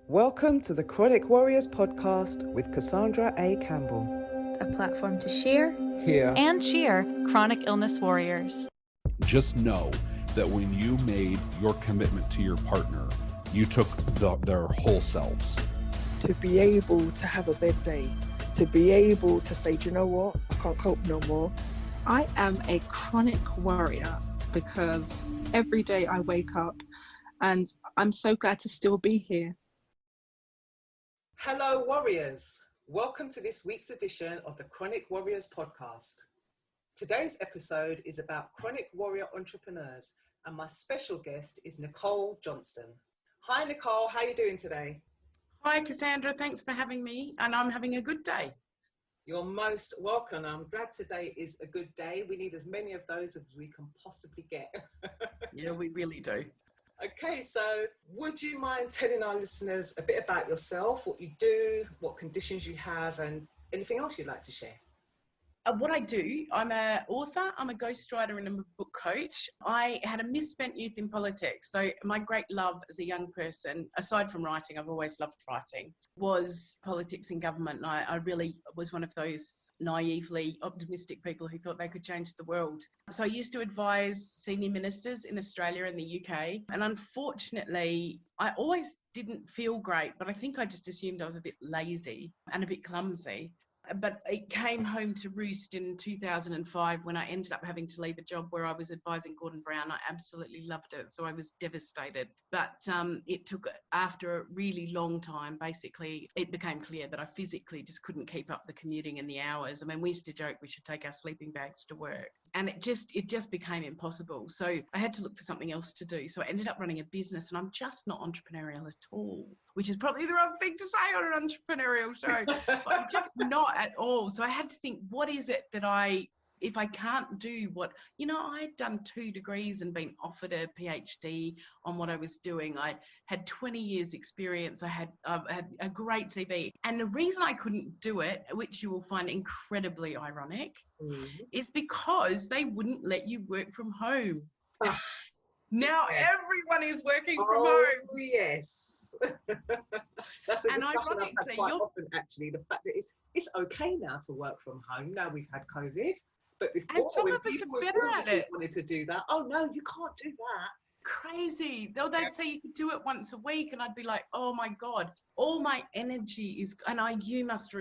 Welcome to the Chronic Warriors podcast with Cassandra A. Campbell. A platform to share, Hear, and cheer chronic illness warriors. Just know that when you made your commitment to your partner, you took their whole selves. To be able to have a bad day, to be able to say, do you know what, I can't cope no more. I am a chronic warrior because every day I wake up and I'm so glad to still be here. Hello, warriors. Welcome to this week's edition of the Chronic Warriors podcast. Today's episode is about chronic warrior entrepreneurs, and my special guest is Nicole Johnston. Hi, Nicole. How are you doing today? Hi, Cassandra. Thanks for having me, and I'm having a good day. You're most welcome. I'm glad today is a good day. We need as many of those as we can possibly get. Yeah, we really do. Okay, so would you mind telling our listeners a bit about yourself, what you do, what conditions you have, and anything else you'd like to share? What I do, I'm an author, I'm a ghostwriter and I'm a book coach. I had a misspent youth in politics. So my great love as a young person, aside from writing, I've always loved writing, was politics and government. And I really was one of those naively optimistic people who thought they could change the world. So I used to advise senior ministers in Australia and the UK. And unfortunately, I always didn't feel great, but I think I just assumed I was a bit lazy and a bit clumsy. But it came home to roost in 2005 when I ended up having to leave a job where I was advising Gordon Brown. I absolutely loved it, so I was devastated. But it took, after a really long time, basically, it became clear that I physically just couldn't keep up the commuting and the hours. I mean, we used to joke we should take our sleeping bags to work. And it just became impossible. So I had to look for something else to do. So I ended up running a business, and I'm just not entrepreneurial at all, which is probably the wrong thing to say on an entrepreneurial show, but I'm just not at all. So I had to think, what is it that if I can't do what, I had done 2 degrees and been offered a PhD on what I was doing. I had 20 years experience. I had a great CV. And the reason I couldn't do it, which you will find incredibly ironic, is because they wouldn't let you work from home. Now everyone is working from home. Yes. That's a discussion I've had quite often, actually. The fact that it's okay now to work from home. Now we've had COVID. But before, and some when of us people are better at it. Wanted to do that. Oh no, you can't do that. Crazy. They'd say you could do it once a week, and I'd be like, oh my God, all my energy is, and you must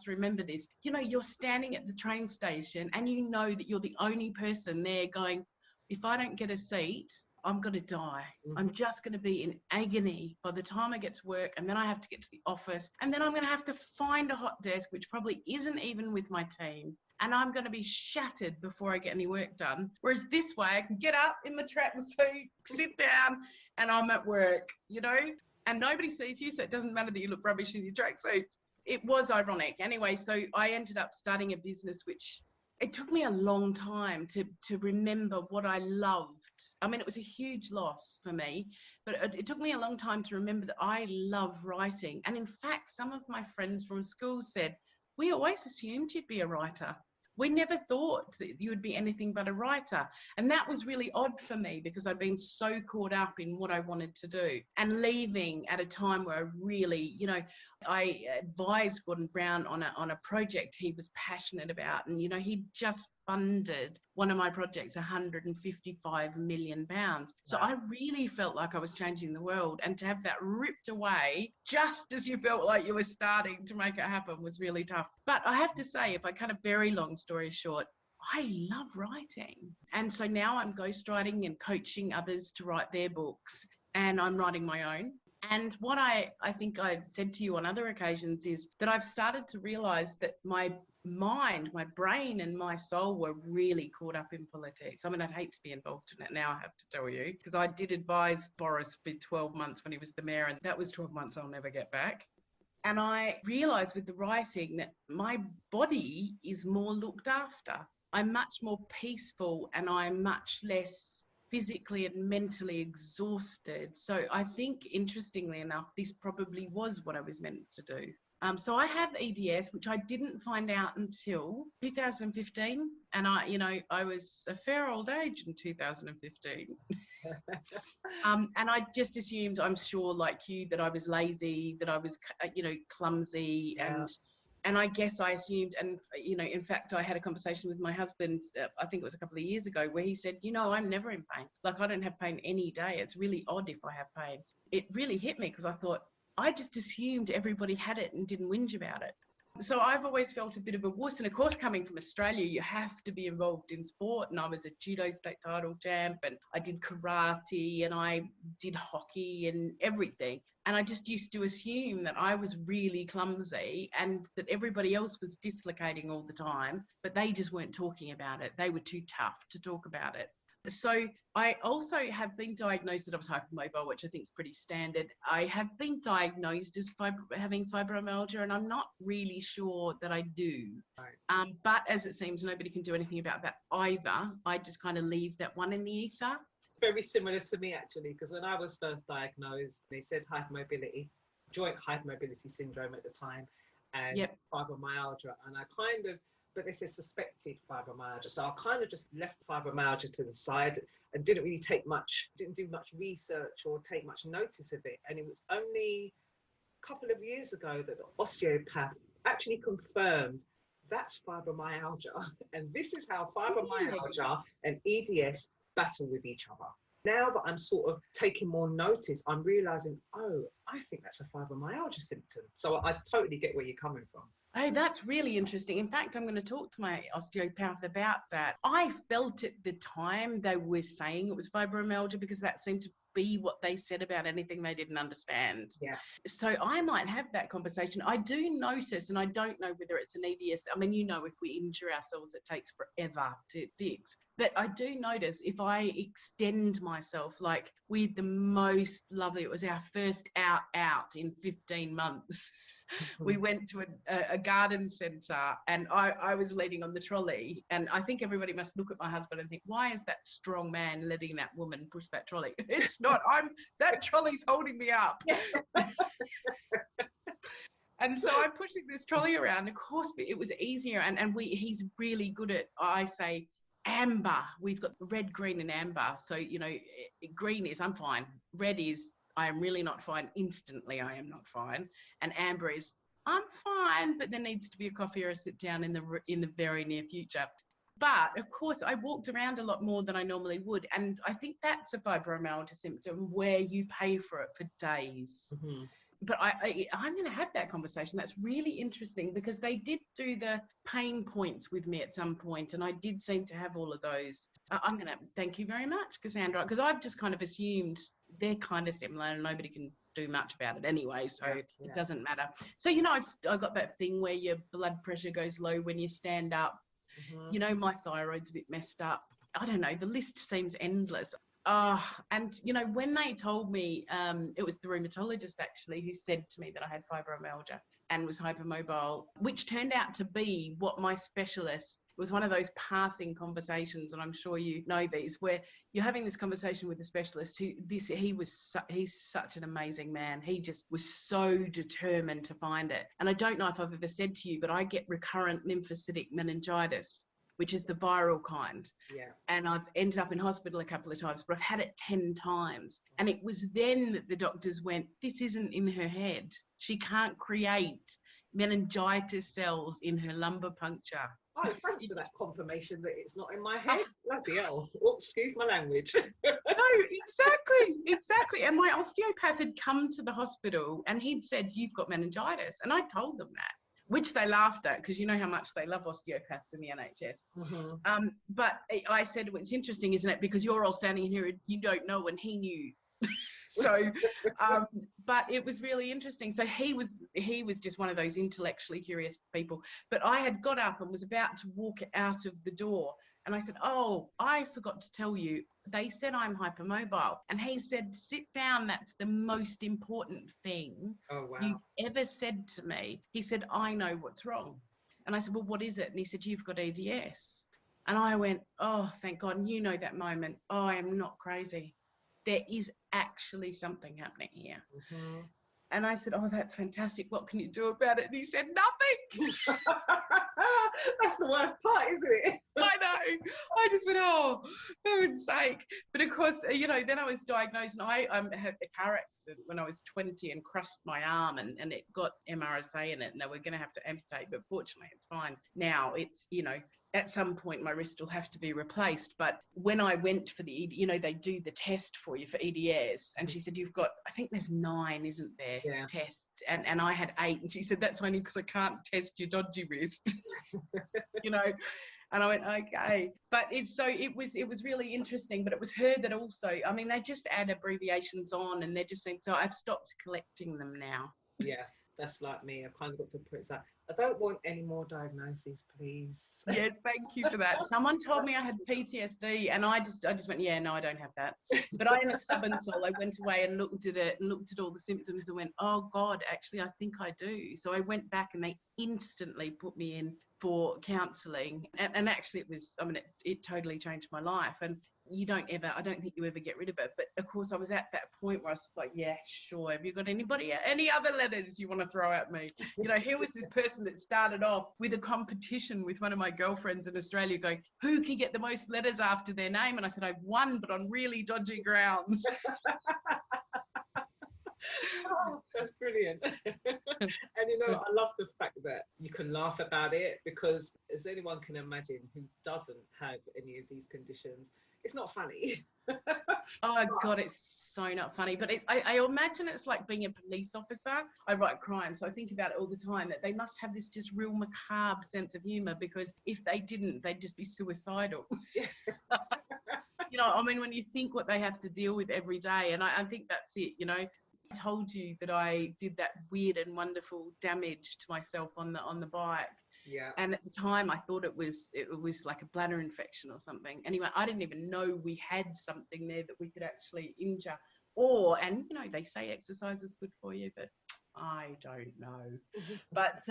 remember this. You're standing at the train station and you know that you're the only person there going, if I don't get a seat, I'm going to die. I'm just going to be in agony by the time I get to work, and then I have to get to the office, and then I'm going to have to find a hot desk, which probably isn't even with my team, and I'm going to be shattered before I get any work done. Whereas this way, I can get up in my tracksuit, sit down, and I'm at work, and nobody sees you, so it doesn't matter that you look rubbish in your tracksuit. It was ironic. Anyway, so I ended up starting a business which it took me a long time to remember what I loved. I mean, it was a huge loss for me, but it took me a long time to remember that I love writing. And in fact, some of my friends from school said, we always assumed you'd be a writer. We never thought that you would be anything but a writer. And that was really odd for me because I'd been so caught up in what I wanted to do and leaving at a time where I really, I advised Gordon Brown on a project he was passionate about. And, he just funded one of my projects, £155 million. So I really felt like I was changing the world, and to have that ripped away just as you felt like you were starting to make it happen was really tough. But I have to say, if I cut a very long story short, I love writing. And so now I'm ghostwriting and coaching others to write their books, and I'm writing my own. And what I think I've said to you on other occasions is that I've started to realize that my mind, my brain and my soul were really caught up in politics. I mean, I'd hate to be involved in it now, I have to tell you, because I did advise Boris for 12 months when he was the mayor, and that was 12 months I'll never get back. And I realized with the writing that my body is more looked after. I'm much more peaceful, and I'm much less physically and mentally exhausted. So I think, interestingly enough, this probably was what I was meant to do. So I have EDS, which I didn't find out until 2015. And I was a fair old age in 2015. And I just assumed, I'm sure, like you, that I was lazy, that I was, clumsy. Yeah. And I guess I assumed, and, in fact, I had a conversation with my husband, I think it was a couple of years ago, where he said, I'm never in pain. Like, I don't have pain any day. It's really odd if I have pain. It really hit me because I thought, I just assumed everybody had it and didn't whinge about it. So I've always felt a bit of a wuss. And of course, coming from Australia, you have to be involved in sport. And I was a judo state title champ, and I did karate, and I did hockey and everything. And I just used to assume that I was really clumsy and that everybody else was dislocating all the time, but they just weren't talking about it. They were too tough to talk about it. So I also have been diagnosed that I was hypermobile, which I think is pretty standard. I have been diagnosed as having fibromyalgia, and I'm not really sure that I do. Right. But as it seems, nobody can do anything about that either. I just kind of leave that one in the ether. Very similar to me, actually, because when I was first diagnosed, they said hypermobility, joint hypermobility syndrome at the time, and fibromyalgia. And but they said suspected fibromyalgia. So I kind of just left fibromyalgia to the side and didn't do much research or take much notice of it. And it was only a couple of years ago that the osteopath actually confirmed that's fibromyalgia. And this is how fibromyalgia and EDS battle with each other. Now that I'm sort of taking more notice, I'm realizing, I think that's a fibromyalgia symptom. So I totally get where you're coming from. Oh, that's really interesting. In fact, I'm going to talk to my osteopath about that. I felt at the time they were saying it was fibromyalgia because that seemed to be what they said about anything they didn't understand. Yeah. So I might have that conversation. I do notice, and I don't know whether it's an EDS. I mean, if we injure ourselves, it takes forever to fix. But I do notice if I extend myself, like we had the most lovely, it was our first out in 15 months. We went to a garden centre, and I was leaning on the trolley, and I think everybody must look at my husband and think, why is that strong man letting that woman push that trolley? It's not, that trolley's holding me up. And so I'm pushing this trolley around. Of course, it was easier, and he's really good at, I say, amber. We've got red, green and amber. So, green is I'm fine. Red is I am really not fine. Instantly, I am not fine. And amber is, I'm fine, but there needs to be a coffee or a sit down in the very near future. But of course, I walked around a lot more than I normally would. And I think that's a fibromyalgia symptom where you pay for it for days. Mm-hmm. But I'm going to have that conversation. That's really interesting because they did do the pain points with me at some point, and I did seem to have all of those. I'm going to thank you very much, Cassandra, because I've just kind of assumed they're kind of similar and nobody can do much about it anyway, so it doesn't matter. So, I've got that thing where your blood pressure goes low when you stand up. Mm-hmm. My thyroid's a bit messed up. I don't know, the list seems endless. And when they told me, it was the rheumatologist actually who said to me that I had fibromyalgia and was hypermobile, which turned out to be what my specialist, it was one of those passing conversations, and I'm sure you know these, where you're having this conversation with the specialist he's such an amazing man. He just was so determined to find it. And I don't know if I've ever said to you, but I get recurrent lymphocytic meningitis, which is the viral kind. Yeah. And I've ended up in hospital a couple of times, but I've had it 10 times. And it was then that the doctors went, this isn't in her head. She can't create meningitis cells in her lumbar puncture. Oh, thanks for that confirmation that it's not in my head. Bloody hell. Oh, excuse my language. No, exactly. And my osteopath had come to the hospital and he'd said, you've got meningitis. And I told them that, which they laughed at because you know how much they love osteopaths in the NHS. Mm-hmm. But I said, well, it's interesting, isn't it? Because you're all standing here and you don't know, and he knew. So, but it was really interesting. So he was just one of those intellectually curious people. But I had got up and was about to walk out of the door. And I said, oh, I forgot to tell you, they said I'm hypermobile. And he said, sit down, that's the most important thing you've ever said to me. He said, I know what's wrong. And I said, well, what is it? And he said, you've got EDS. And I went, oh, thank God. And that moment, I am not crazy. There is actually something happening here. Mm-hmm. And I said, oh, that's fantastic. What can you do about it? And he said, nothing. That's the worst part, isn't it? I know. I just went, oh, for heaven's sake. But of course, you know, then I was diagnosed, and I had a car accident when I was 20 and crushed my arm, and it got MRSA in it, and they were going to have to amputate. But fortunately, it's fine. Now it's, you know, at some point my wrist will have to be replaced. But when I went for the, you know, they do the test for you for EDS, and she said, you've got, I think there's 9, isn't there, tests, and I had 8, and she said, that's only because I can't test your dodgy wrist. You know. And I went, okay. But it was really interesting. But it was her that also, I mean, they just add abbreviations on, and they're just saying, so I've stopped collecting them now. Yeah, that's like me. I've kind of got to put it like, I don't want any more diagnoses, please. Yes, thank you for that. Someone told me I had PTSD, and I just went, yeah, no, I don't have that. But I am a stubborn soul. I went away and looked at it and looked at all the symptoms and went, oh God, actually, I think I do. So I went back, and they instantly put me in for counselling. And actually it was, I mean, it totally changed my life. And I don't think you ever get rid of it. But of course I was at that point where I was like, yeah, sure. Have you got any other letters you want to throw at me? You know, here was this person that started off with a competition with one of my girlfriends in Australia going, who can get the most letters after their name? And I said, I've won, but on really dodgy grounds. Oh, that's brilliant. And you know, I love the fact that you can laugh about it, because as anyone can imagine who doesn't have any of these conditions, it's not funny. Oh God, it's so not funny. But I imagine it's like being a police officer. I write crime, so I think about it all the time, that they must have this just real macabre sense of humour, because if they didn't, they'd just be suicidal. You know, I mean, when you think what they have to deal with every day, and I think that's it, you know. I told you that I did that weird and wonderful damage to myself on the bike. Yeah. And at the time I thought it was like a bladder infection or something. Anyway, I didn't even know we had something there that we could actually injure. And you know, they say exercise is good for you, but I don't know. But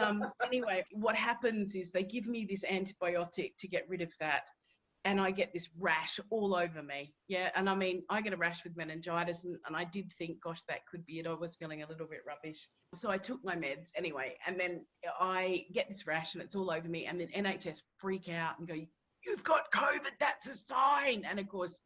anyway, what happens is they give me this antibiotic to get rid of that. And I get this rash all over me. Yeah. And I mean, I get a rash with meningitis, and I did think, gosh, that could be it. I was feeling a little bit rubbish. So I took my meds anyway. And then I get this rash and it's all over me. And then NHS freak out and go, you've got COVID, that's a sign. And of course,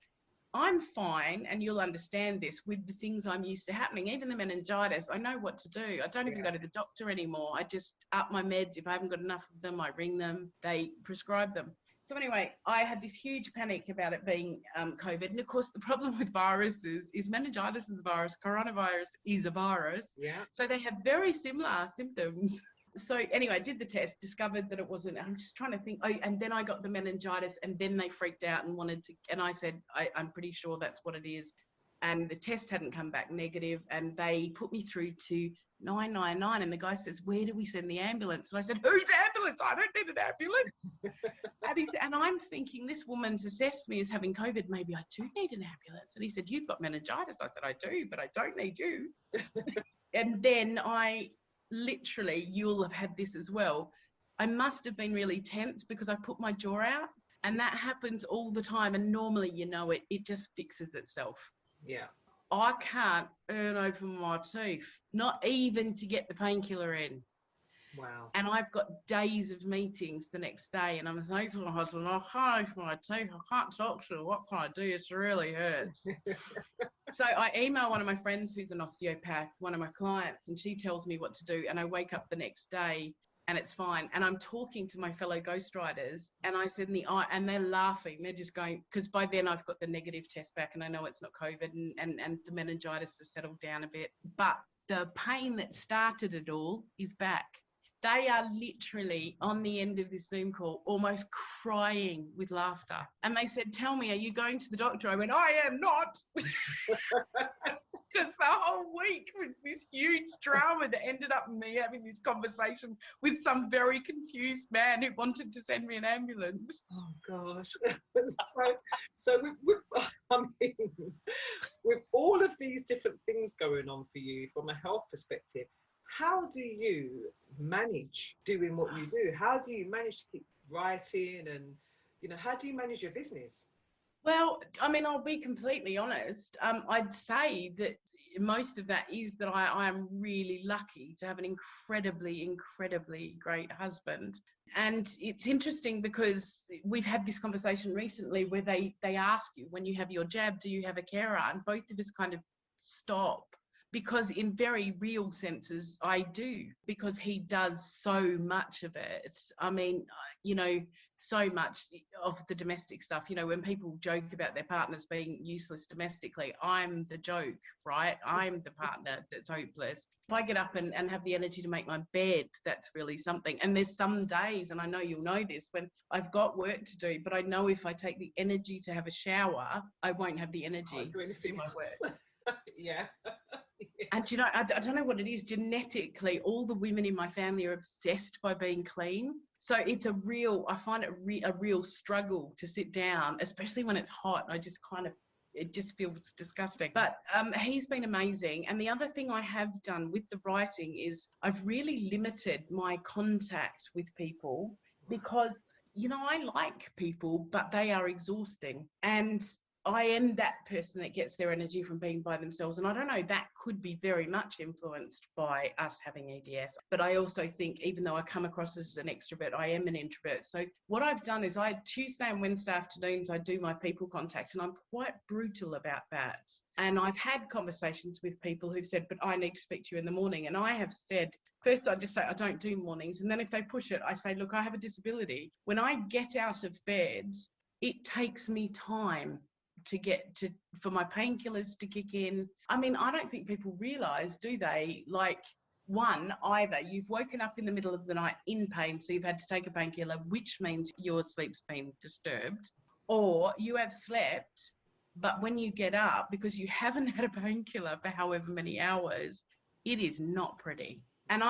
I'm fine, and you'll understand this, with the things I'm used to happening. Even the meningitis, I know what to do. I don't even go to the doctor anymore. I just up my meds. If I haven't got enough of them, I ring them, they prescribe them. So anyway, I had this huge panic about it being COVID. And of course, the problem with viruses is meningitis is a virus, coronavirus is a virus. Yeah. So they have very similar symptoms. So anyway, I did the test, discovered that it wasn't. I'm just trying to think. Oh, and then I got the meningitis, and then they freaked out and wanted to. And I said, I'm pretty sure that's what it is. And the test hadn't come back negative, and they put me through to 999, and the guy says, where do we send the ambulance? And I said, whose ambulance? I don't need an ambulance. And I'm thinking, this woman's assessed me as having COVID, maybe I do need an ambulance. And he said, you've got meningitis. I said, I do, but I don't need you. And then I literally, you'll have had this as well, I must have been really tense because I put my jaw out, and that happens all the time, and normally, you know, it just fixes itself. Yeah. I can't open my teeth, not even to get the painkiller in. Wow. And I've got days of meetings the next day, and I'm saying to my husband, I can't open my teeth, I can't talk to her, what can I do? It really hurts. So I email one of my friends who's an osteopath, one of my clients, and she tells me what to do, and I wake up the next day and it's fine. And I'm talking to my fellow ghostwriters, and I said, and they're laughing. They're just going, because by then I've got the negative test back, and I know it's not COVID, and the meningitis has settled down a bit. But the pain that started it all is back. They are literally on the end of this Zoom call, almost crying with laughter. And they said, tell me, are you going to the doctor? I went, I am not. Because the whole week was this huge drama that ended up in me having this conversation with some very confused man who wanted to send me an ambulance. Oh gosh. So I mean, with all of these different things going on for you from a health perspective, how do you manage doing what you do? How do you manage to keep writing, and, you know, how do you manage your business? Well, I mean, I'll be completely honest. I'd say that most of that is that I am really lucky to have an incredibly great husband. And it's interesting because we've had this conversation recently where they ask you, when you have your jab, do you have a carer? And both of us kind of stop, because in very real senses, I do, because he does so much of it. I mean, you know, so much of the domestic stuff. You know, when people joke about their partners being useless domestically, I'm the joke, right? I'm the partner that's hopeless. If I get up and have the energy to make my bed, that's really something. And there's some days, and I know you'll know this, when I've got work to do, but I know if I take the energy to have a shower, I won't have the energy to do my work. Yeah. And you know, I don't know what it is. Genetically, all the women in my family are obsessed by being clean. So it's I find it a real struggle to sit down, especially when it's hot. It just feels disgusting. But he's been amazing. And the other thing I have done with the writing is I've really limited my contact with people, because, you know, I like people, but they are exhausting. And I am that person that gets their energy from being by themselves. And I don't know, that could be very much influenced by us having EDS. But I also think, even though I come across as an extrovert, I am an introvert. So what I've done is Tuesday and Wednesday afternoons, I do my people contact, and I'm quite brutal about that. And I've had conversations with people who've said, but I need to speak to you in the morning. And I have said, first I just say I don't do mornings. And then if they push it, I say, look, I have a disability. When I get out of bed, it takes me time for my painkillers to kick in. I mean, I don't think people realise, do they? Like, one, either you've woken up in the middle of the night in pain, so you've had to take a painkiller, which means your sleep's been disturbed, or you have slept, but when you get up, because you haven't had a painkiller for however many hours, it is not pretty. And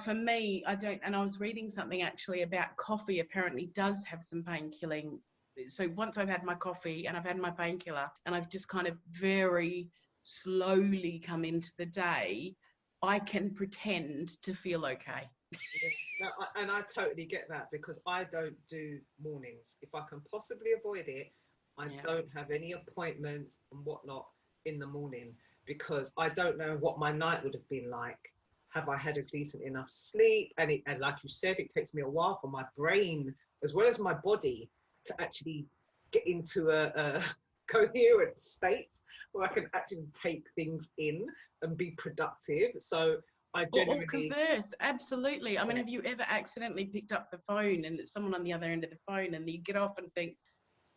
for me, I don't, and I was reading something actually about coffee apparently does have some pain killing. So once I've had my coffee and I've had my painkiller and I've just kind of very slowly come into the day, I can pretend to feel okay. Yeah. No, and I totally get that, because I don't do mornings. If I can possibly avoid it, I don't have any appointments and whatnot in the morning, because I don't know what my night would have been like. Have I had a decent enough sleep? And like you said, it takes me a while for my brain as well as my body to actually get into a coherent state where I can actually take things in and be productive. So I generally... Or converse, absolutely. I mean, have you ever accidentally picked up the phone and it's someone on the other end of the phone and you get off and think,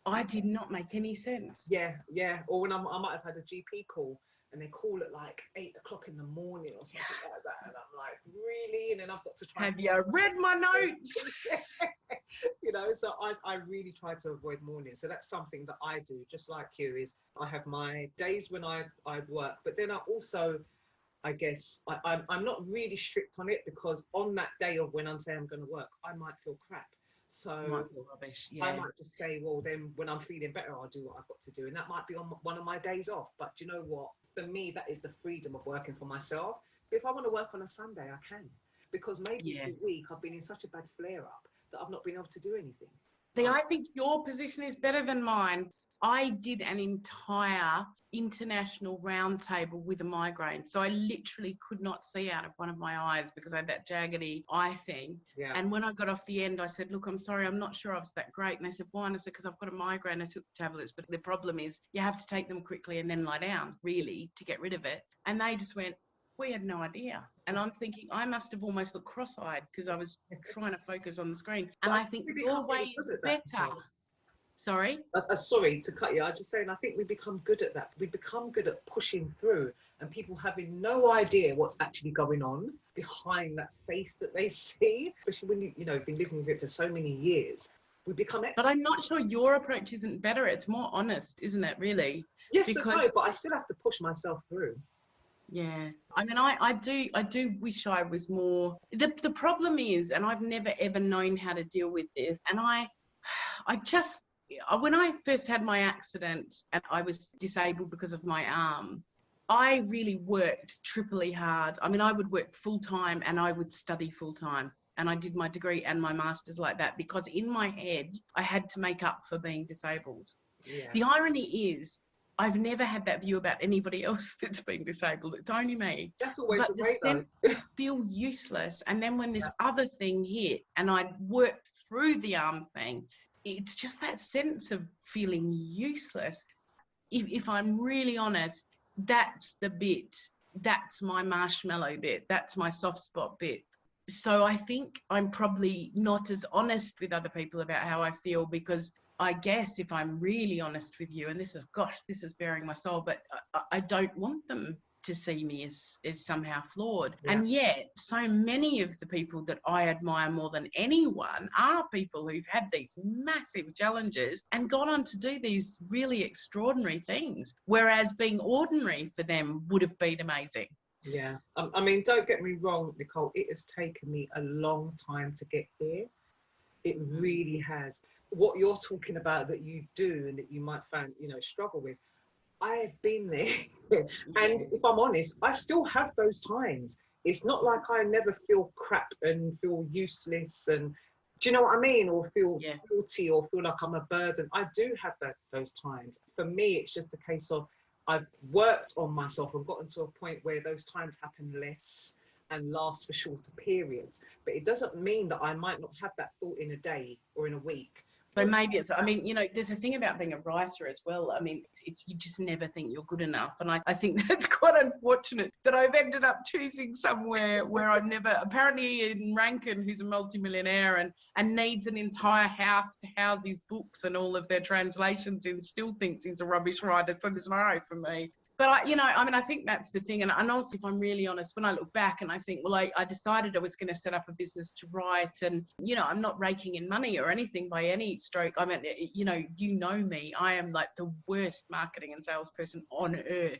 I did not make any sense? Yeah. Or when I might have had a GP call and they call at like 8 o'clock in the morning or something like that. And I'm like, really? And then I've got to try... Have you read my notes? You know, so I really try to avoid mornings. So that's something that I do, just like you, is I have my days when I work, but then I also, I guess, I'm not really strict on it, because on that day of when I'm saying I'm going to work, I might feel crap. So rubbish, yeah. I might just say, well, then when I'm feeling better, I'll do what I've got to do. And that might be on one of my days off. But do you know what? For me, that is the freedom of working for myself. But if I want to work on a Sunday, I can. Because maybe the week I've been in such a bad flare-up that I've not been able to do anything. See, I think your position is better than mine. I did an entire international roundtable with a migraine. So I literally could not see out of one of my eyes because I had that jaggedy eye thing. Yeah. And when I got off the end, I said, look, I'm sorry, I'm not sure I was that great. And they said, why? And I said, because I've got a migraine. I took the tablets, but the problem is you have to take them quickly and then lie down, really, to get rid of it. And they just went, we had no idea. And I'm thinking, I must have almost looked cross-eyed because I was trying to focus on the screen. And I think your way is better. Sorry? Sorry to cut you. I was just saying, I think we become good at that. We become good at pushing through, and people having no idea what's actually going on behind that face that they see, especially when you've been living with it for so many years. We become experts. But I'm not sure your approach isn't better. It's more honest, isn't it, really? Yes, because... no, but I still have to push myself through. Yeah, I mean, I do wish I was more. The problem is, and I've never ever known how to deal with this, and when I first had my accident and I was disabled because of my arm, I really worked triply hard. I mean, I would work full time and I would study full time. And I did my degree and my master's like that because in my head, I had to make up for being disabled. Yeah. The irony is, I've never had that view about anybody else that's been disabled. It's only me. That's always But the the way, sense though. of feel useless. And then when this other thing hit and I worked through the arm thing, it's just that sense of feeling useless. If I'm really honest, that's the bit, that's my marshmallow bit, that's my soft spot bit. So I think I'm probably not as honest with other people about how I feel, because I guess if I'm really honest with you, and this is bearing my soul, but I don't want them to see me as somehow flawed. Yeah. And yet so many of the people that I admire more than anyone are people who've had these massive challenges and gone on to do these really extraordinary things, whereas being ordinary for them would have been amazing. Yeah. I mean, don't get me wrong, Nicole, it has taken me a long time to get here. It really has. What you're talking about that you do and that you might find, struggle with, I have been there. And if I'm honest, I still have those times. It's not like I never feel crap and feel useless and, do you know what I mean? Or feel guilty or feel like I'm a burden. I do have those times. For me, it's just a case of I've worked on myself. I've gotten to a point where those times happen less and last for shorter periods. But it doesn't mean that I might not have that thought in a day or in a week. But maybe it's, there's a thing about being a writer as well. I mean, it's you just never think you're good enough. And I think that's quite unfortunate that I've ended up choosing somewhere where I've never, apparently in Rankin, who's a multimillionaire and needs an entire house to house his books and all of their translations in, still thinks he's a rubbish writer. So there's no hope for me. But I think that's the thing. And also, if I'm really honest, when I look back and I think, well, I decided I was going to set up a business to write, and, I'm not raking in money or anything by any stroke. I mean, you know me, I am like the worst marketing and salesperson on earth.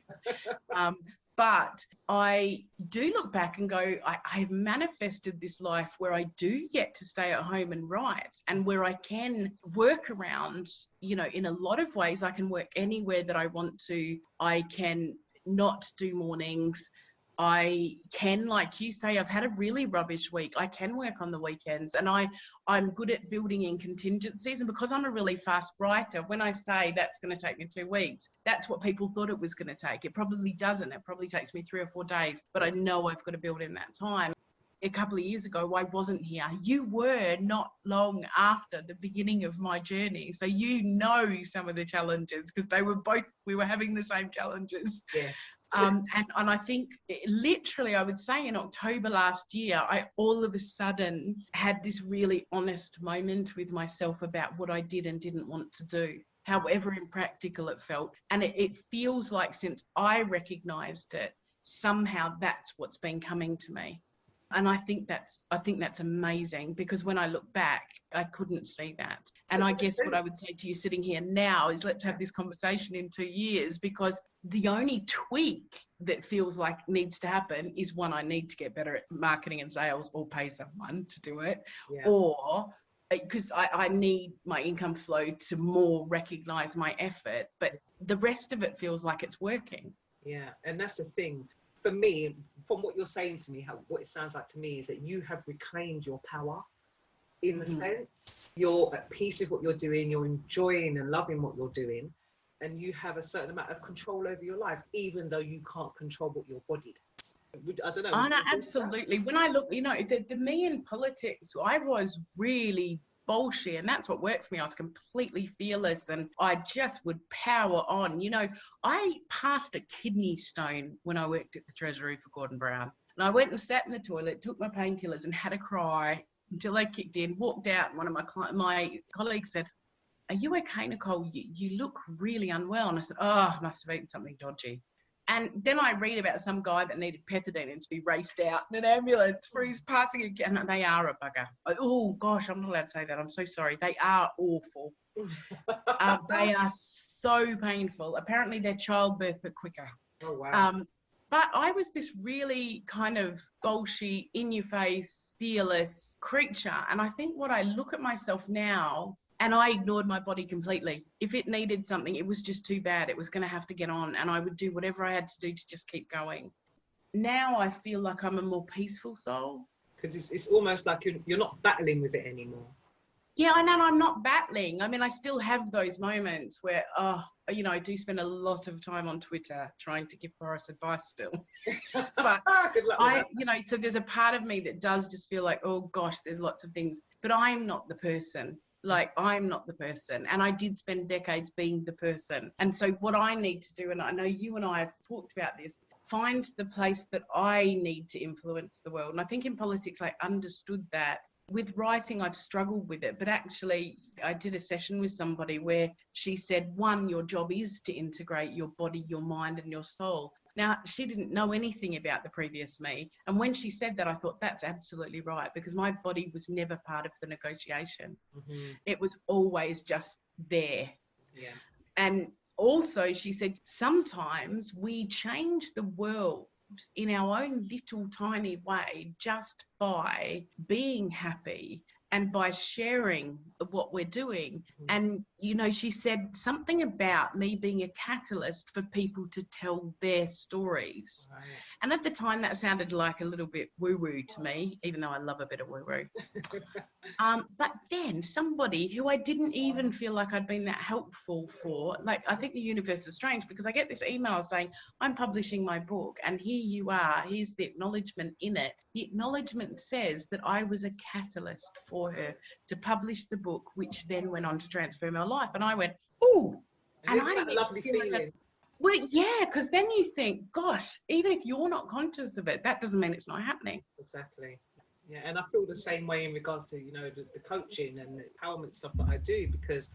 But I do look back and go, I've manifested this life where I do get to stay at home and write, and where I can work around, in a lot of ways. I can work anywhere that I want to. I can not do mornings. I can, like you say, I've had a really rubbish week. I can work on the weekends, and I'm good at building in contingencies. And because I'm a really fast writer, when I say that's going to take me 2 weeks, that's what people thought it was going to take. It probably doesn't. It probably takes me 3 or 4 days, but I know I've got to build in that time. A couple of years ago, I wasn't here. You were not long after the beginning of my journey. So some of the challenges, because we were having the same challenges. Yes. And I think literally, I would say in October last year, I all of a sudden had this really honest moment with myself about what I did and didn't want to do, however impractical it felt. And it feels like since I recognized it, somehow that's what's been coming to me. And I think that's amazing, because when I look back, I couldn't see that. And I guess what I would say to you sitting here now is, let's have this conversation in 2 years, because the only tweak that feels like needs to happen is, one, I need to get better at marketing and sales or pay someone to do it, or because I need my income flow to more recognize my effort. But the rest of it feels like it's working. Yeah, and that's the thing. For me, from what you're saying to me, what it sounds like to me is that you have reclaimed your power, in the sense you're at peace with what you're doing, you're enjoying and loving what you're doing, and you have a certain amount of control over your life, even though you can't control what your body does. I don't know. Oh, no, absolutely. When I look, the me in politics, I was really bullshit, and that's what worked for me. I was completely fearless, and I just would power on. I passed a kidney stone when I worked at the Treasury for Gordon Brown, and I went and sat in the toilet, took my painkillers and had a cry until they kicked in, walked out, and one of my colleagues said, "Are you okay, Nicole? You look really unwell." And I said, "Oh, I must have eaten something dodgy." And then I read about some guy that needed pethidine and to be raced out in an ambulance for his passing again. They are a bugger. Oh, gosh, I'm not allowed to say that. I'm so sorry. They are awful. They are so painful. Apparently, they're childbirth, but quicker. Oh, wow. But I was this really kind of bullshit, in-your-face, fearless creature. And I think what I look at myself now, and I ignored my body completely. If it needed something, it was just too bad. It was going to have to get on, and I would do whatever I had to do to just keep going. Now I feel like I'm a more peaceful soul. Because it's almost like you're not battling with it anymore. Yeah, I know I'm not battling. I mean, I still have those moments where, I do spend a lot of time on Twitter trying to give Boris advice still. But Good luck with that. so there's a part of me that does just feel like, oh gosh, there's lots of things, but I'm not the person. Like, I'm not the person. And I did spend decades being the person. And so what I need to do, and I know you and I have talked about this, find the place that I need to influence the world. And I think in politics, I understood that. With writing, I've struggled with it, but actually I did a session with somebody where she said, one, your job is to integrate your body, your mind and your soul. Now, she didn't know anything about the previous me. And when she said that, I thought that's absolutely right, because my body was never part of the negotiation. Mm-hmm. It was always just there. Yeah. And also she said, sometimes we change the world in our own little tiny way just by being happy and by sharing what we're doing. And, she said something about me being a catalyst for people to tell their stories. Right. And at the time that sounded like a little bit woo-woo to me, even though I love a bit of woo-woo. But then somebody who I didn't even feel like I'd been that helpful for, like, I think the universe is strange, because I get this email saying, I'm publishing my book and here you are, here's the acknowledgement in it. The acknowledgement says that I was a catalyst for her to publish the book, which then went on to transform her life. And I went, ooh. And I that didn't lovely feel like feeling. well, yeah, because then you think, gosh, even if you're not conscious of it, that doesn't mean it's not happening. Exactly. Yeah, and I feel the same way in regards to, the coaching and the empowerment stuff that I do, because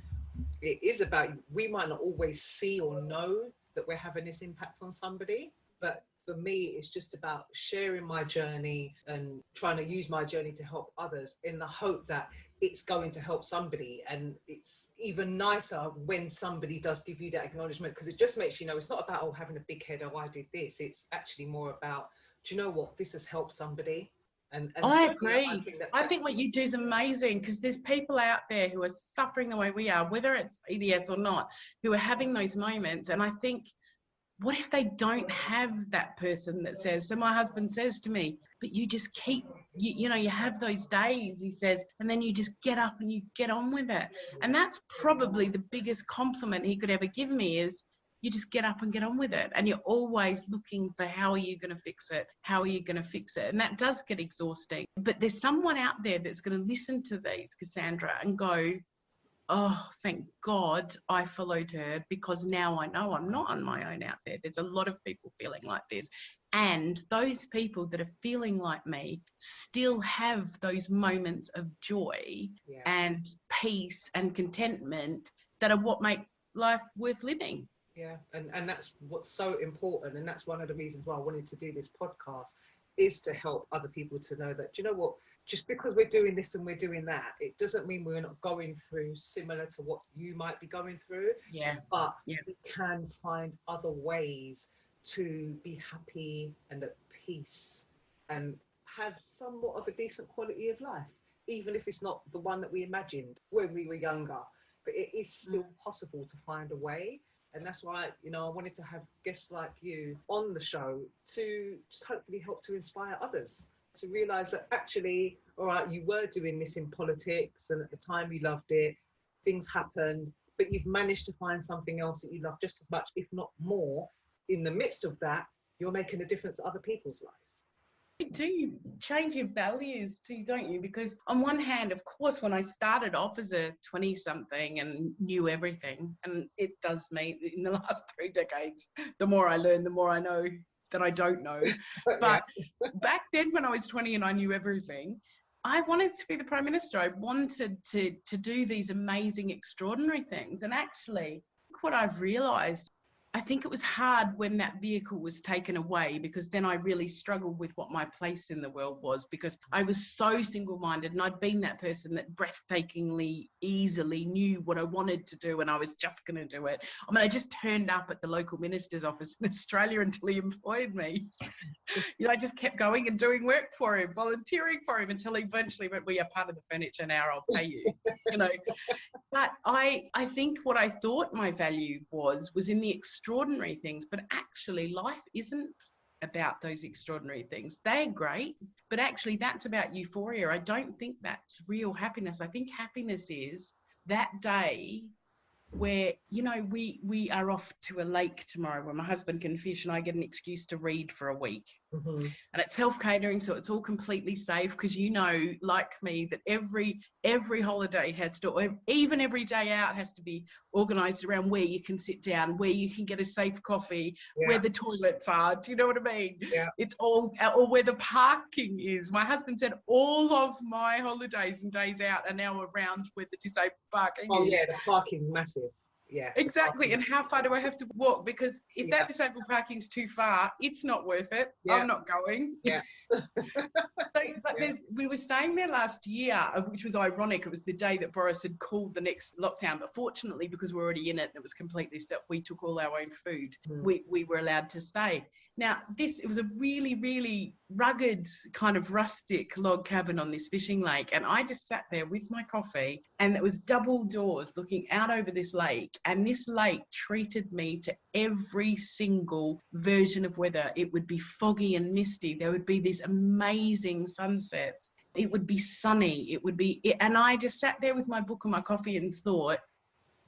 it is about, we might not always see or know that we're having this impact on somebody, but for me, it's just about sharing my journey and trying to use my journey to help others in the hope that it's going to help somebody. And it's even nicer when somebody does give you that acknowledgement, because it just makes you know it's not about having a big head, I did this. It's actually more about, do you know what, this has helped somebody. And I agree. I think what you do is amazing, because there's people out there who are suffering the way we are, whether it's EDS or not, who are having those moments. And I think, what if they don't have that person that says, so my husband says to me, but you just keep, you have those days, he says, and then you just get up and you get on with it. And that's probably the biggest compliment he could ever give me, is you just get up and get on with it. And you're always looking for, how are you going to fix it? How are you going to fix it? And that does get exhausting. But there's someone out there that's going to listen to these, Cassandra, and go, oh, thank God I followed her, because now I know I'm not on my own out there. There's a lot of people feeling like this. And those people that are feeling like me still have those moments of joy and peace and contentment that are what make life worth living. Yeah, and that's what's so important. And that's one of the reasons why I wanted to do this podcast, is to help other people to know that, do you know what, just because we're doing this and we're doing that, it doesn't mean we're not going through similar to what you might be going through. Yeah. But we can find other ways to be happy and at peace and have somewhat of a decent quality of life, even if it's not the one that we imagined when we were younger. But it is still possible to find a way. And that's why, I wanted to have guests like you on the show to just hopefully help to inspire others to realise that actually, all right, you were doing this in politics and at the time you loved it, things happened, but you've managed to find something else that you love just as much, if not more. In the midst of that, you're making a difference to other people's lives. Do you change your values too, don't you? Because on one hand, of course, when I started off as a 20-something and knew everything, and it does mean in the last 3 decades, the more I learn, the more I know that I don't know. But back then when I was 20 and I knew everything, I wanted to be the Prime Minister. I wanted to do these amazing, extraordinary things. And actually, what I've realised, I think it was hard when that vehicle was taken away, because then I really struggled with what my place in the world was, because I was so single-minded and I'd been that person that breathtakingly easily knew what I wanted to do and I was just going to do it. I mean, I just turned up at the local minister's office in Australia until he employed me. I just kept going and doing work for him, volunteering for him, until he eventually went, well, you're part of the furniture now, I'll pay you, But I think what I thought my value was in the extraordinary things, but actually life isn't about those extraordinary things. They're great, but actually that's about euphoria. I don't think that's real happiness. I think happiness is that day where, you know, we are off to a lake tomorrow where my husband can fish and I get an excuse to read for a week. Mm-hmm. And it's self-catering, so it's all completely safe, because, you know, like me, that every holiday has to, even every day out, has to be organised around where you can sit down, where you can get a safe coffee, where the toilets are. Do you know what I mean? Yeah. It's all, or where the parking is. My husband said all of my holidays and days out are now around where the disabled parking is. Oh yeah, the parking's massive. Yeah, exactly. And how far do I have to walk? Because if that disabled parking's too far, it's not worth it. I'm not going. Yeah. We were staying there last year, which was ironic. It was the day that Boris had called the next lockdown, but fortunately, because we're already in it, it was completely set. We took all our own food. We were allowed to stay. Now, it was a really, really rugged, kind of rustic log cabin on this fishing lake. And I just sat there with my coffee, and it was double doors looking out over this lake. And this lake treated me to every single version of weather. It would be foggy and misty. There would be these amazing sunsets. It would be sunny. And I just sat there with my book and my coffee and thought,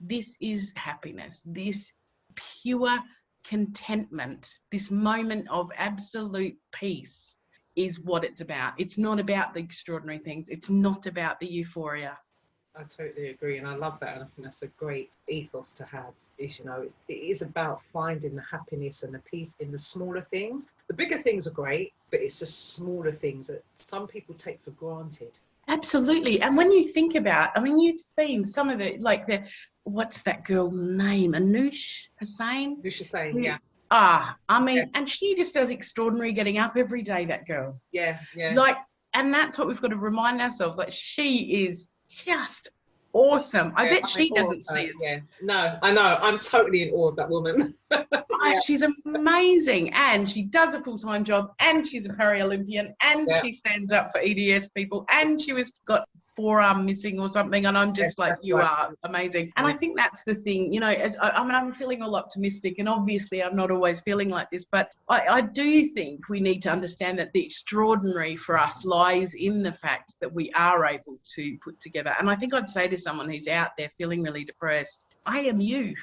this is happiness. This pure contentment, this moment of absolute peace, is what it's about. It's not about the extraordinary things. It's not about the euphoria. I totally agree, and I love that, and I think that's a great ethos to have. Is, you know, it is about finding the happiness and the peace in the smaller things. The bigger things are great, but it's the smaller things that some people take for granted. Absolutely. And when you think about, I mean, you've seen some of what's that girl's name? Anoush Hussain? Anoush Hussain, yeah. And she just does extraordinary getting up every day, that girl. Yeah. And that's what we've got to remind ourselves. She is just awesome. I bet she doesn't see us. Yeah, no, I know. I'm totally in awe of that woman. She's amazing, and she does a full-time job, and she's a Paralympian, and she stands up for EDS people, and she got forearm missing or something, and I'm just you are amazing. And I think that's the thing, you know, I'm feeling all optimistic, and obviously I'm not always feeling like this, but I do think we need to understand that the extraordinary for us lies in the fact that we are able to put together. And I think I'd say to someone who's out there feeling really depressed, I am you,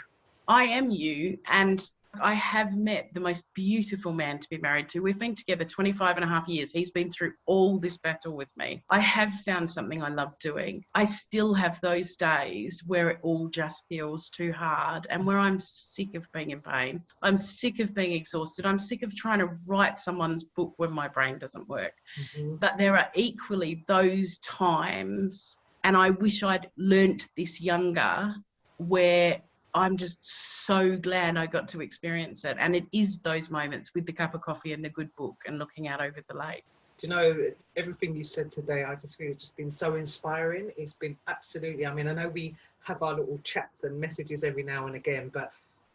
and I have met the most beautiful man to be married to. We've been together 25 and a half years. He's been through all this battle with me. I have found something I love doing. I still have those days where it all just feels too hard, and where I'm sick of being in pain. I'm sick of being exhausted. I'm sick of trying to write someone's book when my brain doesn't work. Mm-hmm. But there are equally those times, and I wish I'd learnt this younger, where I'm just so glad I got to experience it. And it is those moments with the cup of coffee and the good book and looking out over the lake. Do you know, everything you said today, I just feel it's just been so inspiring. It's been absolutely, I mean, I know we have our little chats and messages every now and again, but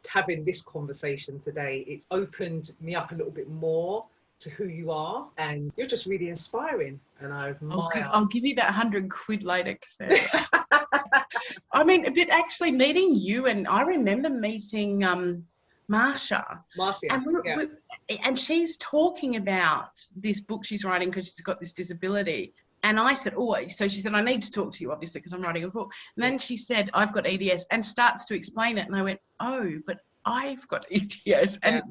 having this conversation today, it opened me up a little bit more to who you are, and you're just really inspiring, and I admire. I'll give you that 100 quid later, Cassandra. I mean, but actually meeting you, and I remember meeting Marcia, and she's talking about this book she's writing because she's got this disability. And I said, so she said, I need to talk to you, obviously, because I'm writing a book. And then she said, I've got EDS, and starts to explain it. And I went, oh, but I've got EDS. And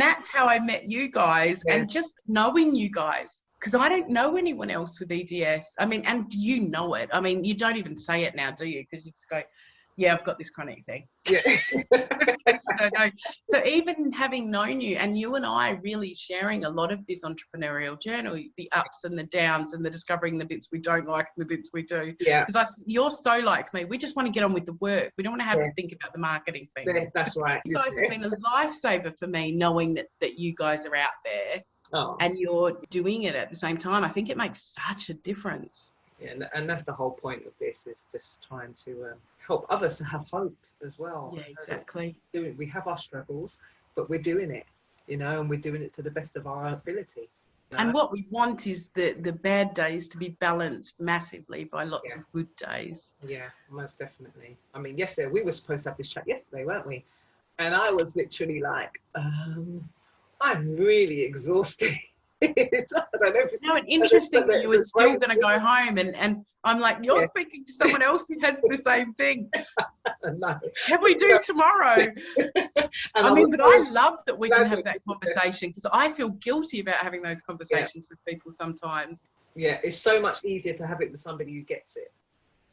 that's how I met you guys, and just knowing you guys. Because I don't know anyone else with EDS. I mean, and you know it. I mean, you don't even say it now, do you? Because you just go, yeah, I've got this chronic thing. Yeah. So even having known you, and you and I really sharing a lot of this entrepreneurial journey, the ups and the downs, and the discovering the bits we don't like and the bits we do. Yeah. Because you're so like me. We just want to get on with the work. We don't want to have to think about the marketing thing. Yeah, that's right. You guys have been a lifesaver for me, knowing that you guys are out there. Oh. And you're doing it at the same time. I think it makes such a difference. Yeah, and that's the whole point of this, is just trying to help others to have hope as well. Yeah, exactly. We have our struggles, but we're doing it, you know, and we're doing it to the best of our ability. You know? And what we want is the bad days to be balanced massively by lots of good days. Yeah, most definitely. I mean, we were supposed to have this chat yesterday, weren't we? And I was literally like, I'm really exhausted. I don't know if it's, No, and interestingly, you were still right. going to go home, and I'm like, you're Yeah. speaking to someone else who has the same thing. No. Can we do tomorrow? And I mean, but I love that we can glad have we that did conversation, because I feel guilty about having those conversations with people sometimes. Yeah, it's so much easier to have it with somebody who gets it.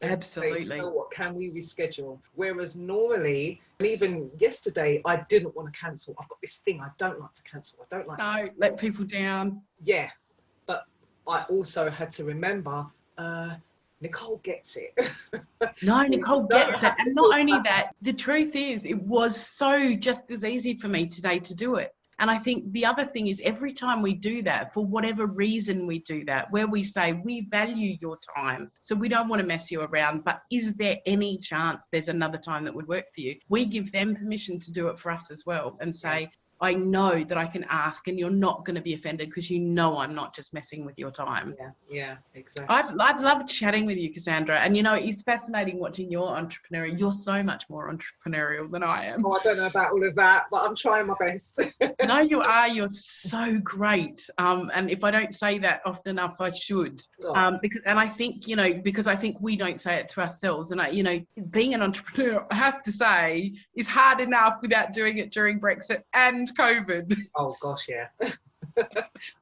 And Absolutely. say, you know what, can we reschedule? Whereas normally, and even yesterday, I didn't want to cancel. I've got this thing I don't like to cancel. I don't like to No, cancel. let people down. Yeah, but I also had to remember, Nicole gets it. No, Nicole Don't gets it. have to And not feel only bad. that, the truth is, it was so just as easy for me today to do it. And I think the other thing is, every time we do that, for whatever reason we do that, where we say we value your time, so we don't want to mess you around, but is there any chance there's another time that would work for you? We give them permission to do it for us as well, and say, I know that I can ask and you're not going to be offended, because you know I'm not just messing with your time. Yeah, exactly. I've loved chatting with you, Cassandra. And, you know, it's fascinating watching your entrepreneurial. You're so much more entrepreneurial than I am. Oh, I don't know about all of that, but I'm trying my best. No, you are. You're so great. And if I don't say that often enough, I should. And I think, you know, because I think we don't say it to ourselves. And, you know, being an entrepreneur, I have to say, is hard enough without doing it during Brexit and COVID. Oh, gosh, yeah.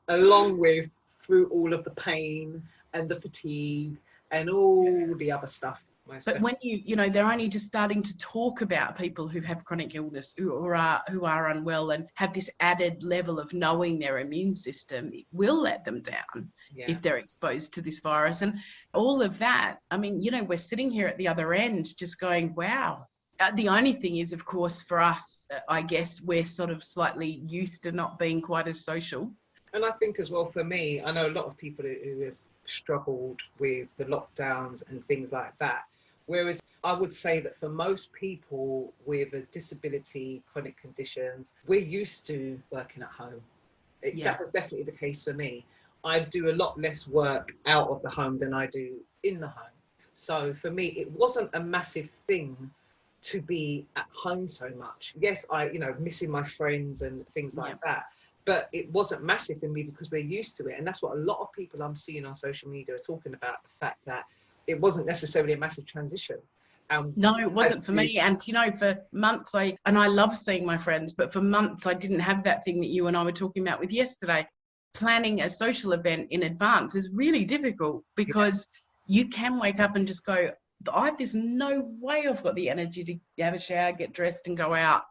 Along with through all of the pain and the fatigue and all the other stuff. But when you know, they're only just starting to talk about people who have chronic illness, who are unwell, and have this added level of knowing their immune system, it will let them down if they're exposed to this virus. And all of that, I mean, you know, we're sitting here at the other end just going, wow. The only thing is, of course, for us, I guess we're sort of slightly used to not being quite as social. And I think as well, for me, I know a lot of people who have struggled with the lockdowns and things like that. Whereas I would say that for most people with a disability, chronic conditions, we're used to working at home. That was definitely the case for me. I do a lot less work out of the home than I do in the home. So for me, it wasn't a massive thing to be at home so much. Yes, missing my friends and things like that. But it wasn't massive for me because we're used to it. And that's what a lot of people I'm seeing on social media are talking about, the fact that it wasn't necessarily a massive transition. No, it wasn't for me. And, you know, for months, I love seeing my friends, but for months I didn't have that thing that you and I were talking about with yesterday. Planning a social event in advance is really difficult, because you can wake up and just go, there's no way I've got the energy to have a shower, get dressed and go out.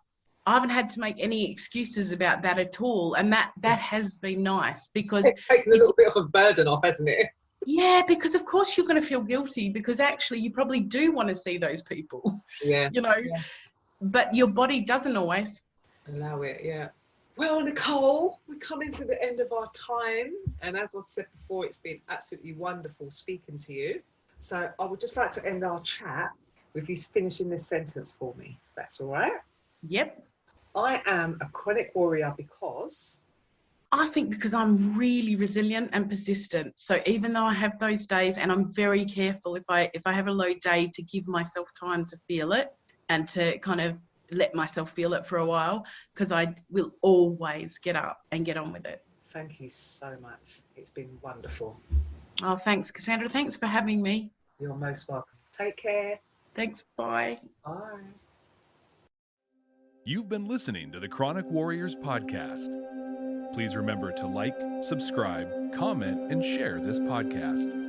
I haven't had to make any excuses about that at all. And that has been nice, because it's taken a little bit of a burden off, hasn't it? Yeah, because of course you're going to feel guilty, because actually you probably do want to see those people. Yeah. You know, but your body doesn't always allow it. Yeah. Well, Nicole, we're coming to the end of our time. And as I've said before, it's been absolutely wonderful speaking to you. So I would just like to end our chat with you finishing this sentence for me. That's all right? Yep. I am a chronic warrior because... I think because I'm really resilient and persistent. So even though I have those days, and I'm very careful if I have a low day, to give myself time to feel it and to kind of let myself feel it for a while, because I will always get up and get on with it. Thank you so much. It's been wonderful. Oh, thanks, Cassandra. Thanks for having me. You're most welcome. Take care. Thanks. Bye. Bye. You've been listening to the Chronic Warriors podcast. Please remember to like, subscribe, comment, and share this podcast.